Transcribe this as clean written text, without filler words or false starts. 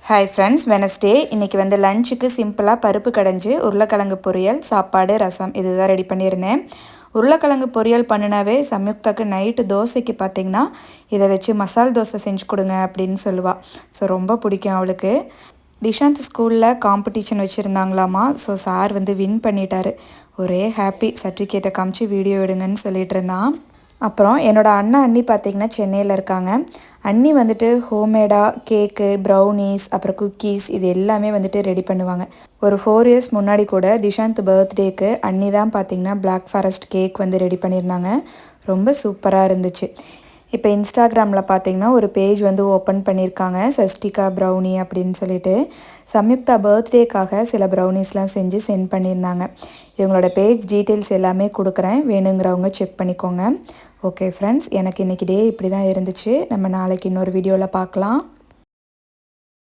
Hi friends, Wednesday இன்றைக்கி வந்து லஞ்சுக்கு சிம்பிளாக பருப்பு கடைஞ்சி உருளைக்கிழங்கு பொரியல், சாப்பாடு, ரசம் இதுதான் ரெடி பண்ணியிருந்தேன். உருளைக்கிழங்கு பொரியல் பண்ணினாவே சம்யுக்தாக்கு நைட்டு தோசைக்கு பார்த்திங்கன்னா இதை வச்சு மசால் தோசை செஞ்சு கொடுங்க அப்படின்னு சொல்லுவாள். ஸோ ரொம்ப பிடிக்கும் அவளுக்கு. டிஷாந்த் ஸ்கூலில் காம்படிஷன் வச்சுருந்தாங்களாமா. ஸோ சார் வந்து வின் பண்ணிட்டாரு. ஒரே ஹாப்பி. சர்டிஃபிகேட்டை காமிச்சு வீடியோ எடுங்கன்னு சொல்லிட்டு இருந்தான். அப்புறம் என்னோடய அண்ணி பார்த்திங்கன்னா சென்னையில் இருக்காங்க. அண்ணி வந்துட்டு ஹோம்மேடாக கேக்கு, ப்ரௌனீஸ், அப்புறம் குக்கீஸ் இது எல்லாமே வந்துட்டு ரெடி பண்ணுவாங்க. ஒரு 4 இயர்ஸ் முன்னாடி கூட திஷாந்த் பர்த்டேக்கு அண்ணி தான் பார்த்திங்கன்னா பிளாக் ஃபாரஸ்ட் கேக் வந்து ரெடி பண்ணியிருந்தாங்க. ரொம்ப சூப்பராக இருந்துச்சு. இப்போ இன்ஸ்டாகிராமில் பார்த்திங்கன்னா ஒரு பேஜ் வந்து ஓப்பன் பண்ணியிருக்காங்க, சஷ்டிகா ப்ரௌனி அப்படின்னு சொல்லிட்டு. சம்யுக்தா பர்த்டேக்காக சில ப்ரௌனிஸ்லாம் செஞ்சு சென்ட் பண்ணியிருந்தாங்க. இவங்களோட பேஜ் டீட்டெயில்ஸ் எல்லாமே கொடுக்குறேன், வேணுங்கிறவங்க செக் பண்ணிக்கோங்க. ஓகே ஃப்ரெண்ட்ஸ், எனக்கு இன்றைக்கி டே இப்படி தான் இருந்துச்சு. நம்ம நாளைக்கு இன்னொரு வீடியோவில் பார்க்கலாம்.